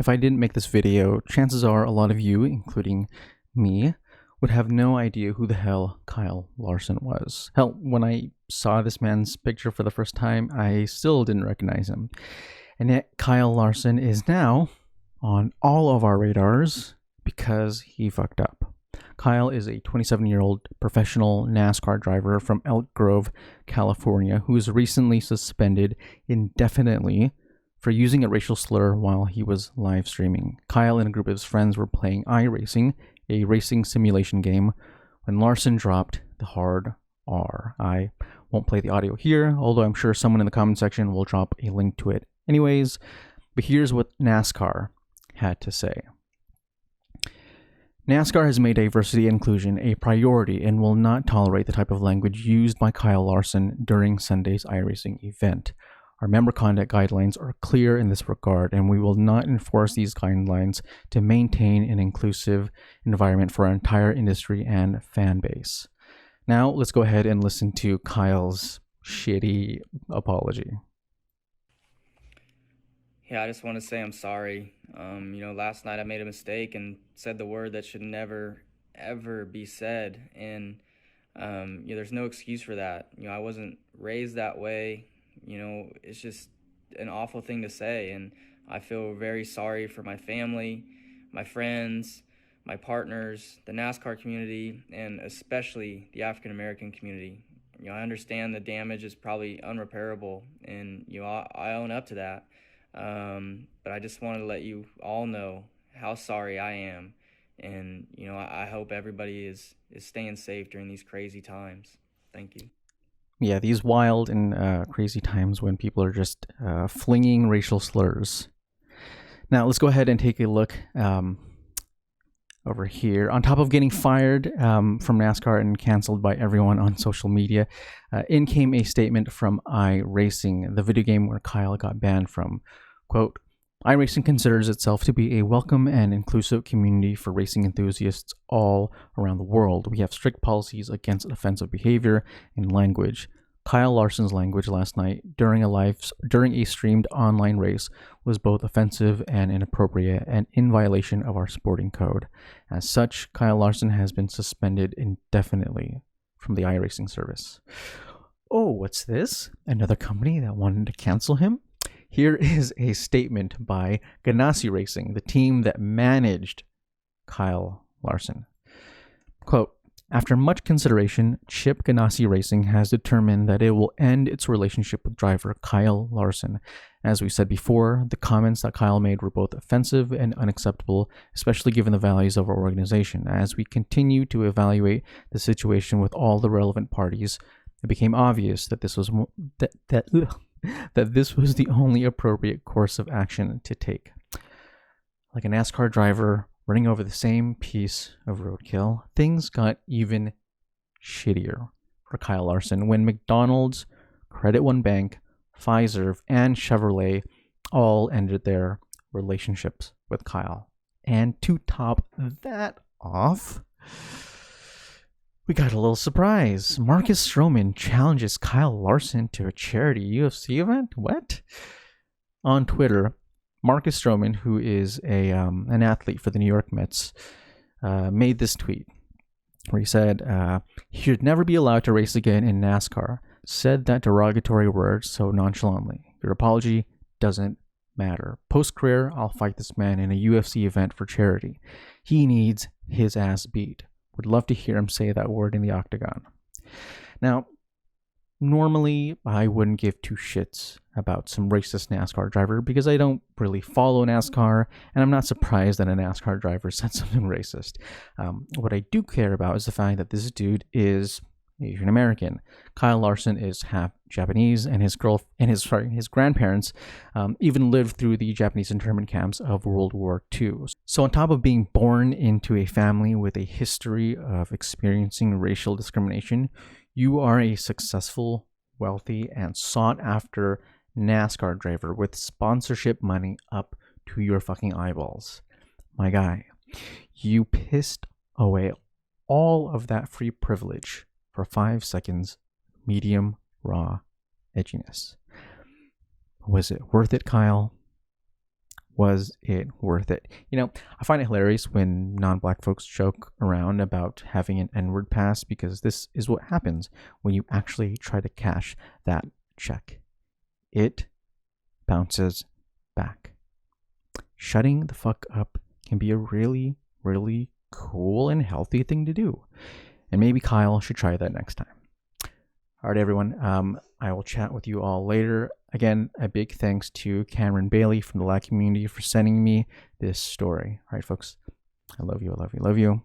if I didn't make this video, chances are a lot of you, including me, would have no idea who the hell Kyle Larson was. Hell, when I saw this man's picture for the first time, I still didn't recognize him. And yet Kyle Larson is now on all of our radars because he fucked up. Kyle is a 27-year-old professional NASCAR driver from Elk Grove, California, who was recently suspended indefinitely for using a racial slur while he was live streaming. Kyle and a group of his friends were playing iRacing, a racing simulation game, when Larson dropped the hard R. I won't play the audio here, although I'm sure someone in the comment section will drop a link to it anyways. But here's what NASCAR had to say. NASCAR has made diversity and inclusion a priority and will not tolerate the type of language used by Kyle Larson during Sunday's iRacing event. Our member conduct guidelines are clear in this regard, and we will not enforce these guidelines to maintain an inclusive environment for our entire industry and fan base. Now, let's go ahead and listen to Kyle's shitty apology. Yeah, I just want to say I'm sorry. Last night I made a mistake and said the word that should never, ever be said. And, there's no excuse for that. I wasn't raised that way. It's just an awful thing to say. And I feel very sorry for my family, my friends, my partners, the NASCAR community, and especially the African-American community. I understand the damage is probably unrepairable, and, I own up to that. But I just wanted to let you all know how sorry I am. And, I hope everybody is staying safe during these crazy times. Thank you. Yeah, these wild and crazy times when people are just flinging racial slurs. Now, let's go ahead and take a look over here. On top of getting fired from NASCAR and canceled by everyone on social media, in came a statement from iRacing, the video game where Kyle got banned from. Quote, iRacing considers itself to be a welcome and inclusive community for racing enthusiasts all around the world. We have strict policies against offensive behavior and language. Kyle Larson's language last night during a streamed online race was both offensive and inappropriate and in violation of our sporting code. As such, Kyle Larson has been suspended indefinitely from the iRacing service. Oh, what's this? Another company that wanted to cancel him? Here is a statement by Ganassi Racing, the team that managed Kyle Larson. Quote, after much consideration, Chip Ganassi Racing has determined that it will end its relationship with driver Kyle Larson. As we said before, the comments that Kyle made were both offensive and unacceptable, especially given the values of our organization. As we continue to evaluate the situation with all the relevant parties, it became obvious that this was that this was the only appropriate course of action to take. Like a NASCAR driver running over the same piece of roadkill, things got even shittier for Kyle Larson when McDonald's, Credit One Bank, Pfizer, and Chevrolet all ended their relationships with Kyle. And to top that off, we got a little surprise. Marcus Stroman challenges Kyle Larson to a charity UFC event? What? On Twitter, Marcus Stroman, who is an athlete for the New York Mets, made this tweet where he said he should never be allowed to race again in NASCAR. Said that derogatory word so nonchalantly. Your apology doesn't matter. Post-career, I'll fight this man in a UFC event for charity. He needs his ass beat. Would love to hear him say that word in the octagon. Now, normally I wouldn't give two shits about some racist NASCAR driver because I don't really follow NASCAR, and I'm not surprised that a NASCAR driver said something racist. What I do care about is the fact that this dude is Asian American. Kyle Larson is half Japanese, and his grandparents even lived through the Japanese internment camps of World War II. So on top of being born into a family with a history of experiencing racial discrimination, you are a successful, wealthy, and sought-after NASCAR driver with sponsorship money up to your fucking eyeballs. My guy, you pissed away all of that free privilege for 5 seconds, medium raw edginess. Was it worth it, Kyle? Was it worth it? You know, I find it hilarious when non-black folks joke around about having an N-word pass, because this is what happens when you actually try to cash that check. It bounces back. Shutting the fuck up can be a really, really cool and healthy thing to do. And maybe Kyle should try that next time. All right, everyone. I will chat with you all later. Again, a big thanks to Cameron Bailey from the LLAG community for sending me this story. All right, folks. I love you. I love you. I love you.